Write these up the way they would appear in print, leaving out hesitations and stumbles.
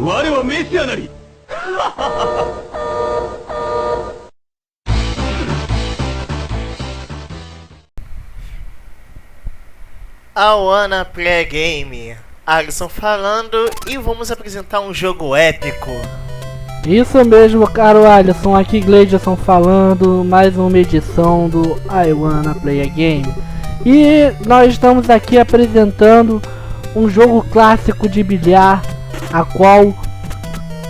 我はメスやなり。A Wanna Play Game, Alisson falando, e vamos apresentar um jogo épico. Isso mesmo, caro Alisson, aqui Gleidson falando, mais uma edição do I Wanna Play a Game. E nós estamos aqui apresentando um jogo clássico de bilhar, a qual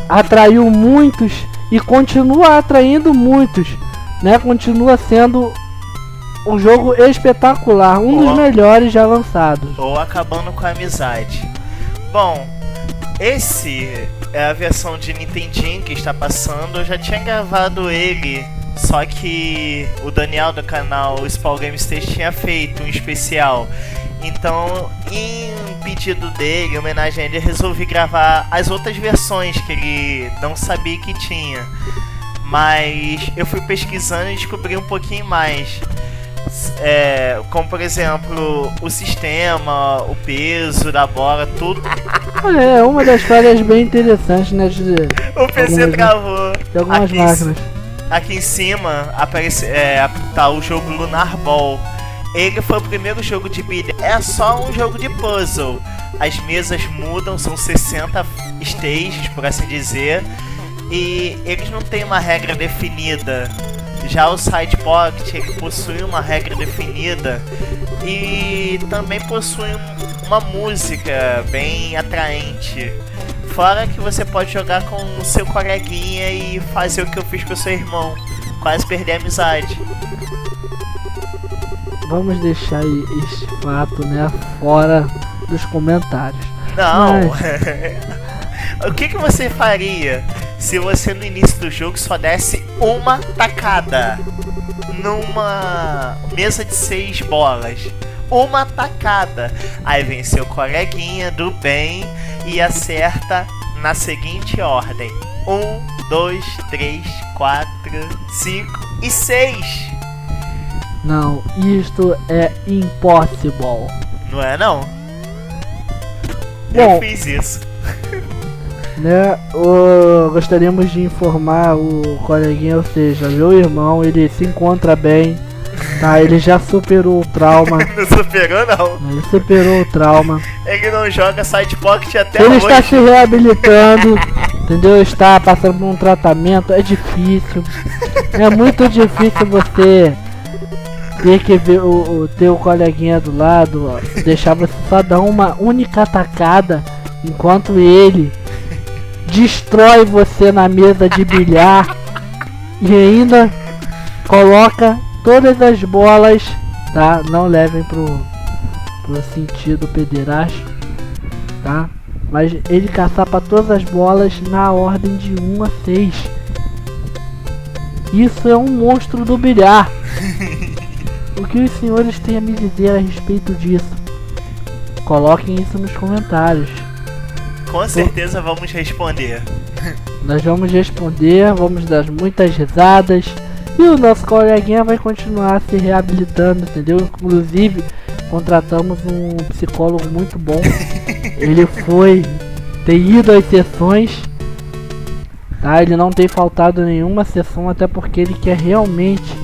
atraiu muitos e continua atraindo muitos, né? Continua sendo um jogo espetacular, um dos melhores já lançados. Ou acabando com a amizade. Bom, esse é a versão de Nintendinho que está passando. Eu já tinha gravado ele, só que o Daniel do canal Spawn Game Stage tinha feito um especial. Então, em pedido dele, em homenagem a ele, eu resolvi gravar as outras versões que ele não sabia que tinha. Mas eu fui pesquisando e descobri um pouquinho mais. Como por exemplo, o sistema, o peso da bola, tudo. É uma das histórias bem interessantes, né? O PC travou. De algumas máquinas. Aqui em cima aparece, tá o jogo Lunar Ball. Ele foi o primeiro jogo de bilhar. É só um jogo de puzzle. As mesas mudam, são 60 stages, por assim dizer. E eles não têm uma regra definida. Já o Side Pocket, ele possui uma regra definida e também possui uma música bem atraente. Fora que você pode jogar com o seu coleguinha e fazer o que eu fiz com o seu irmão, quase perder a amizade. Vamos deixar esse fato, né, fora dos comentários. Não, o que você faria se você no início do jogo só desse uma tacada numa mesa de 6 bolas? Uma tacada. Aí vem seu coleguinha do bem e acerta na seguinte ordem: 1, 2, 3, 4, 5 e 6. Não, isto é impossible. Não é não? Bom, eu fiz isso. Né, gostaríamos de informar o coleguinha, ou seja, meu irmão, ele se encontra bem, tá? Ele já superou o trauma. Não superou não. Ele superou o trauma. Ele não joga Side Pocket até ele hoje. Ele está se reabilitando, entendeu? Está passando por um tratamento, é difícil. É muito difícil você ter que ver o teu coleguinha do lado, ó, deixar você só dar uma única tacada, enquanto ele destrói você na mesa de bilhar e ainda coloca todas as bolas, tá? Não levem pro sentido pederástico, tá? Mas ele caçapa todas as bolas na ordem de 1 a 6. Isso é um monstro do bilhar. O que os senhores têm a me dizer a respeito disso? Coloquem isso nos comentários. Com certeza vamos responder. Nós vamos responder, vamos dar muitas risadas. E o nosso coleguinha vai continuar se reabilitando, entendeu? Inclusive, contratamos um psicólogo muito bom. Ele tem ido às sessões, tá? Ele não tem faltado nenhuma sessão, até porque ele quer realmente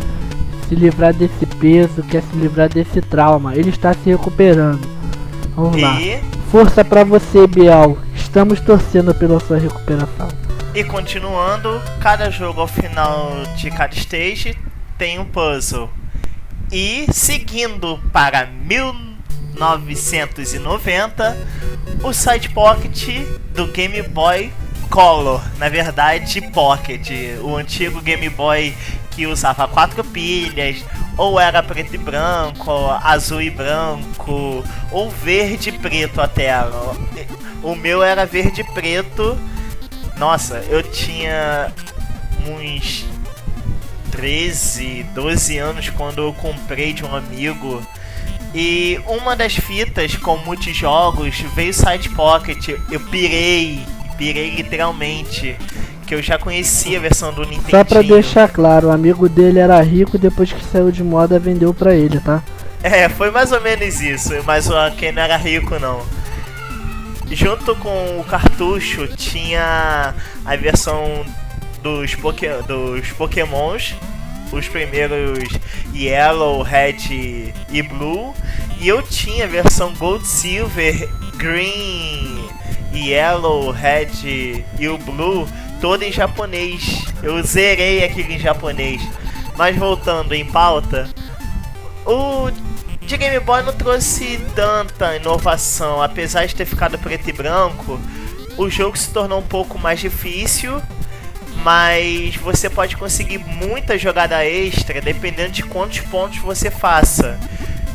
se livrar desse peso, quer se livrar desse trauma. Ele está se recuperando. Vamos lá. Força pra você, Biel. Estamos torcendo pela sua recuperação. E continuando, cada jogo ao final de cada stage tem um puzzle. E seguindo para 1990, o Side Pocket do Game Boy Color, na verdade Pocket, o antigo Game Boy que usava 4 pilhas, ou era preto e branco, azul e branco, ou verde e preto a tela. O meu era verde e preto. Nossa, eu tinha uns 13, 12 anos quando eu comprei de um amigo. E uma das fitas com multijogos veio Side Pocket. Eu pirei literalmente. Que eu já conhecia a versão do Nintendo. Só pra deixar claro, o amigo dele era rico e depois que saiu de moda vendeu pra ele, tá? Foi mais ou menos isso, mas quem não era rico não. junto com o cartucho tinha a versão dos Pokémons, os primeiros Yellow, Red e Blue, e eu tinha a versão Gold, Silver, Green, Yellow, Red e o Blue, todo em japonês. Eu zerei aquilo em japonês. Mas voltando em pauta, o de Game Boy não trouxe tanta inovação. Apesar de ter ficado preto e branco, o jogo se tornou um pouco mais difícil, mas você pode conseguir muita jogada extra dependendo de quantos pontos você faça.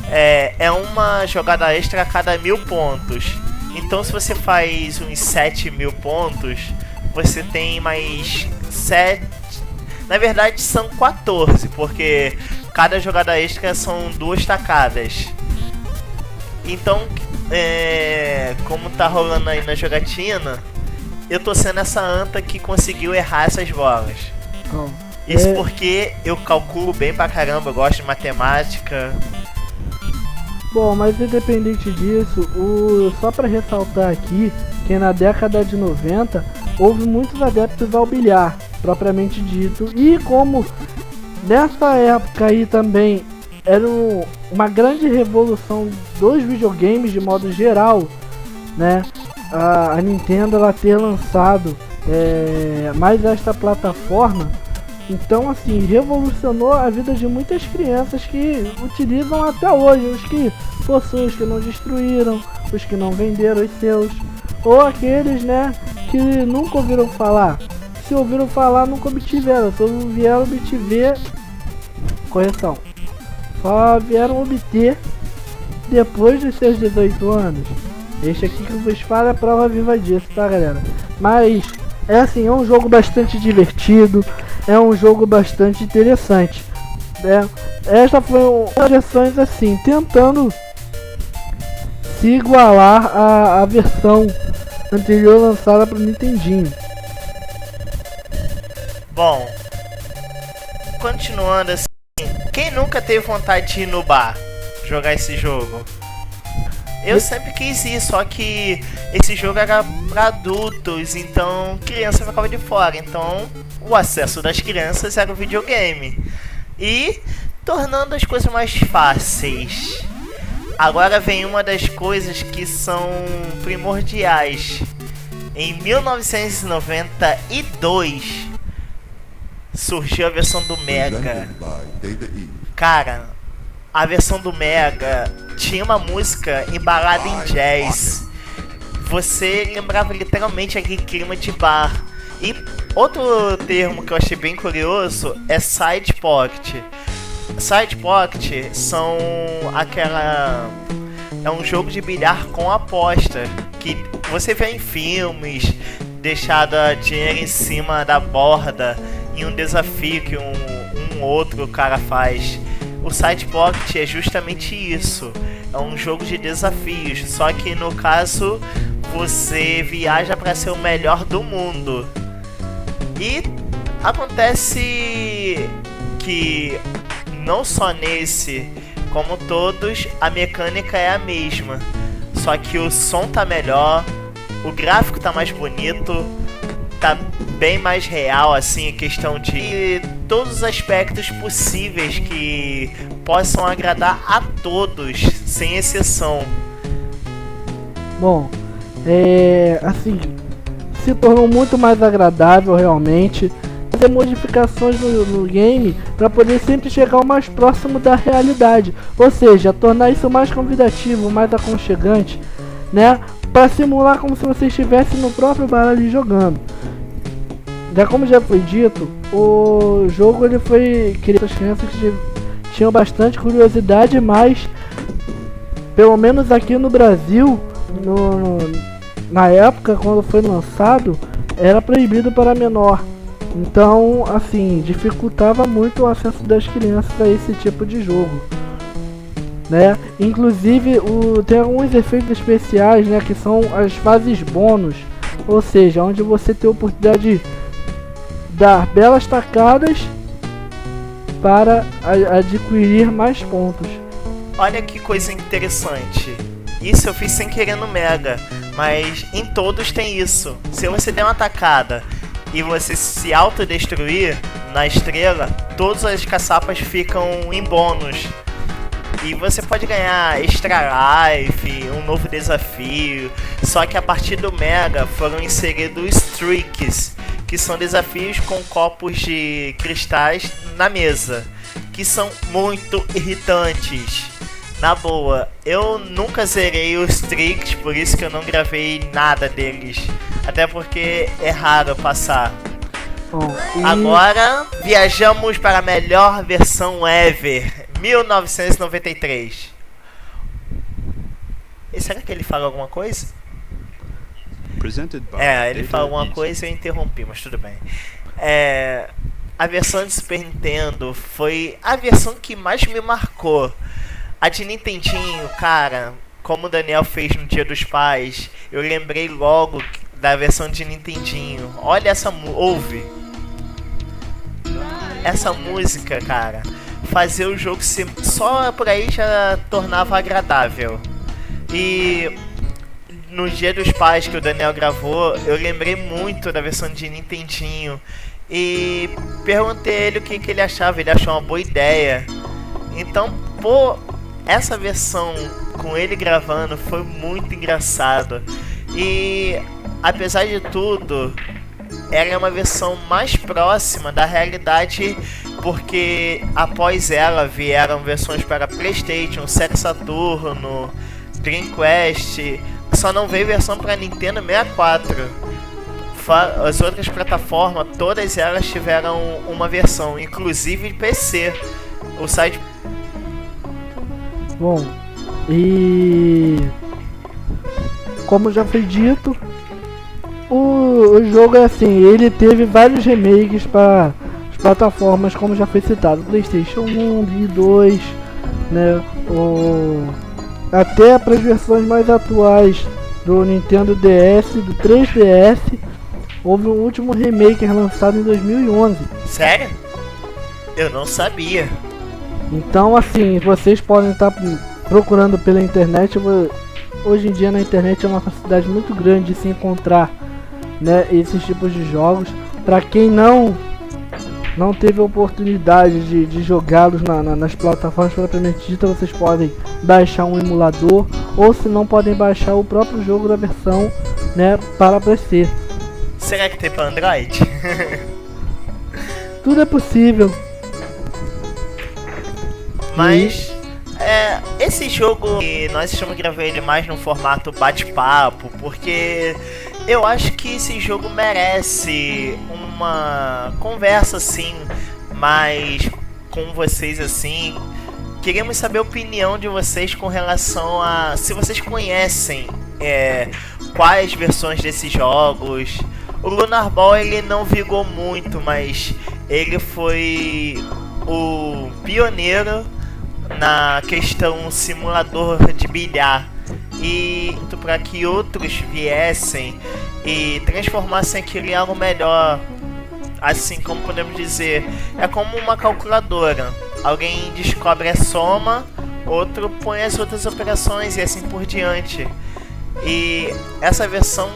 É uma jogada extra a cada 1000 pontos. Então se você faz uns 7.000 pontos, você tem mais 7. Na verdade são 14, porque cada jogada extra são 2 tacadas. Então, como tá rolando aí na jogatina, eu tô sendo essa anta que conseguiu errar essas bolas. Isso porque eu calculo bem pra caramba, eu gosto de matemática. Bom, mas independente disso, só pra ressaltar aqui que na década de 90 houve muitos adeptos ao bilhar, propriamente dito, e como nessa época aí também era uma grande revolução dos videogames de modo geral, né? A Nintendo ela ter lançado mais esta plataforma, então assim, revolucionou a vida de muitas crianças que utilizam até hoje, os que possuem, os que não destruíram, os que não venderam os seus, ou aqueles, né, que nunca ouviram falar. Se ouviram falar, nunca obtiveram, só vieram obter, correção, só vieram obter depois dos seus 18 anos. Este aqui que eu vos falo é prova viva disso, tá, galera? Mas, assim, é um jogo bastante divertido, é um jogo bastante interessante, né? Esta foi uma versões assim, tentando se igualar à versão anterior lançada para o Nintendinho. Bom, continuando assim, quem nunca teve vontade de ir no bar jogar esse jogo? Eu sempre quis ir, só que esse jogo era para adultos, então criança ficava de fora, então o acesso das crianças era o videogame. E tornando as coisas mais fáceis. Agora vem uma das coisas que são primordiais. Em 1992 surgiu a versão do Mega. Cara, a versão do Mega tinha uma música embalada em jazz. Você lembrava literalmente aquele clima de bar. E outro termo que eu achei bem curioso é side pocket. Side pocket são é um jogo de bilhar com aposta que você vê em filmes, deixada dinheiro em cima da borda em um desafio que um outro cara faz. O Side Pocket é justamente isso, é um jogo de desafios, só que no caso você viaja para ser o melhor do mundo. E acontece que não só nesse, como todos, a mecânica é a mesma, só que o som tá melhor, o gráfico tá mais bonito, tá bem mais real, assim, em questão de todos os aspectos possíveis que possam agradar a todos, sem exceção. Bom, assim, se tornou muito mais agradável realmente. Fazer modificações no game para poder sempre chegar o mais próximo da realidade, ou seja, tornar isso mais convidativo, mais aconchegante, né? Para simular como se você estivesse no próprio bar ali jogando. Como já foi dito, o jogo ele foi criado para as crianças que tinham bastante curiosidade, mas pelo menos aqui no Brasil, na época quando foi lançado, era proibido para menor. Então, assim, dificultava muito o acesso das crianças a esse tipo de jogo, né? Inclusive, tem alguns efeitos especiais, né, que são as fases bônus, ou seja, onde você tem a oportunidade de dar belas tacadas para adquirir mais pontos. Olha que coisa interessante. Isso eu fiz sem querer no Mega. mas em todos tem isso. Se você der uma atacada e você se autodestruir na estrela, todas as caçapas ficam em bônus. E você pode ganhar Extra Life, um novo desafio. Só que a partir do Mega foram inseridos Streaks, que são desafios com copos de cristais na mesa, que são muito irritantes. Na boa, eu nunca zerei os Streaks, por isso que eu não gravei nada deles. Até porque é raro passar. Agora, viajamos para a melhor versão ever, 1993. E será que ele fala alguma coisa? Ele fala alguma coisa e eu interrompi, mas tudo bem. A versão de Super Nintendo foi a versão que mais me marcou. A de Nintendinho, cara, como o Daniel fez no Dia dos Pais, eu lembrei logo da versão de Nintendinho. Olha essa ouve. Essa música, cara, fazer o jogo ser só por aí já tornava agradável. E no Dia dos Pais que o Daniel gravou, eu lembrei muito da versão de Nintendinho e perguntei ele o que ele achava. Ele achou uma boa ideia. Então, pô, essa versão com ele gravando foi muito engraçado. E apesar de tudo, ela é uma versão mais próxima da realidade, porque após ela vieram versões para PlayStation, Sega Saturno, Dreamcast. Só não veio versão para Nintendo 64. As outras plataformas, todas elas tiveram uma versão, inclusive PC. O site... Bom, e como já foi dito, o jogo é assim, ele teve vários remakes para as plataformas, como já foi citado, PlayStation 1 e 2, né, até para as versões mais atuais do Nintendo DS, do 3DS, houve um último remake lançado em 2011. Sério? Eu não sabia. Então, assim, vocês podem estar procurando pela internet. Hoje em dia na internet é uma facilidade muito grande de se encontrar, né, esses tipos de jogos. Para quem não teve a oportunidade de jogá-los nas plataformas propriamente dita, vocês podem baixar um emulador, ou se não, podem baixar o próprio jogo da versão, né, para PC. Será que tem para Android? Tudo é possível. Mas esse jogo, nós estamos gravando ele mais no formato bate-papo, porque eu acho que esse jogo merece uma conversa assim, mais com vocês assim. Queremos saber a opinião de vocês com relação a se vocês conhecem quais versões desses jogos. O Lunar Ball ele não vingou muito, mas ele foi o pioneiro na questão simulador de bilhar, e para que outros viessem e transformassem aquilo em algo melhor. Assim como podemos dizer, é como uma calculadora, alguém descobre a soma, outro põe as outras operações e assim por diante. E essa versão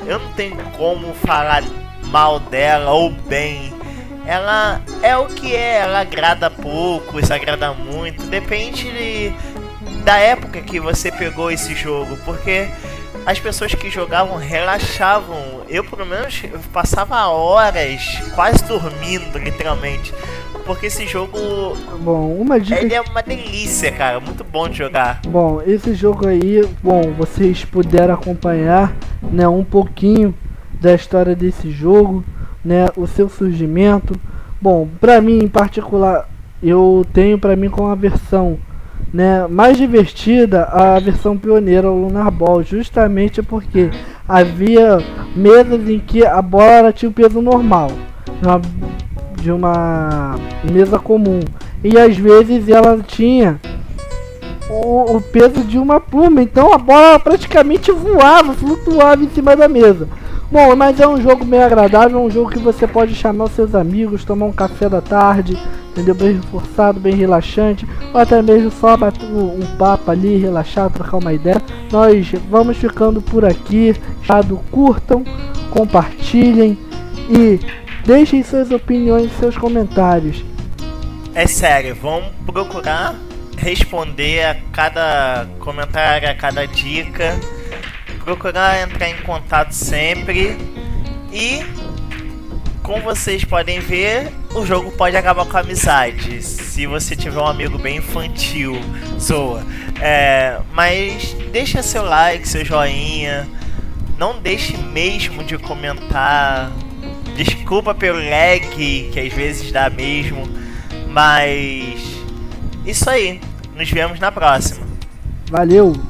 eu não tenho como falar mal dela ou bem. Ela é o que é, ela agrada pouco, isso agrada muito, depende da época que você pegou esse jogo, porque as pessoas que jogavam relaxavam. Eu, pelo menos, passava horas quase dormindo, literalmente, porque esse jogo, bom, uma dica, ele é uma delícia, cara, muito bom de jogar. Bom, esse jogo aí, bom, vocês puderam acompanhar, né, um pouquinho da história desse jogo, né, o seu surgimento. Bom, pra mim em particular, eu tenho pra mim como a versão, né, mais divertida, a versão pioneira, o Lunar Ball, justamente porque havia mesas em que a bola tinha o peso normal de uma mesa comum, e às vezes ela tinha o peso de uma pluma, então a bola praticamente voava, flutuava em cima da mesa. Bom, mas é um jogo bem agradável, é um jogo que você pode chamar os seus amigos, tomar um café da tarde, entendeu? Bem reforçado, bem relaxante, ou até mesmo só bater um papo ali, relaxar, trocar uma ideia. Nós vamos ficando por aqui. Curtam, compartilhem e deixem suas opiniões, seus comentários. É sério, vamos procurar responder a cada comentário, a cada dica, procurar entrar em contato sempre. E como vocês podem ver, o jogo pode acabar com a amizade se você tiver um amigo bem infantil, zoa. Mas deixa seu like, seu joinha, não deixe mesmo de comentar. Desculpa pelo lag, que às vezes dá mesmo, mas isso aí, nos vemos na próxima. Valeu!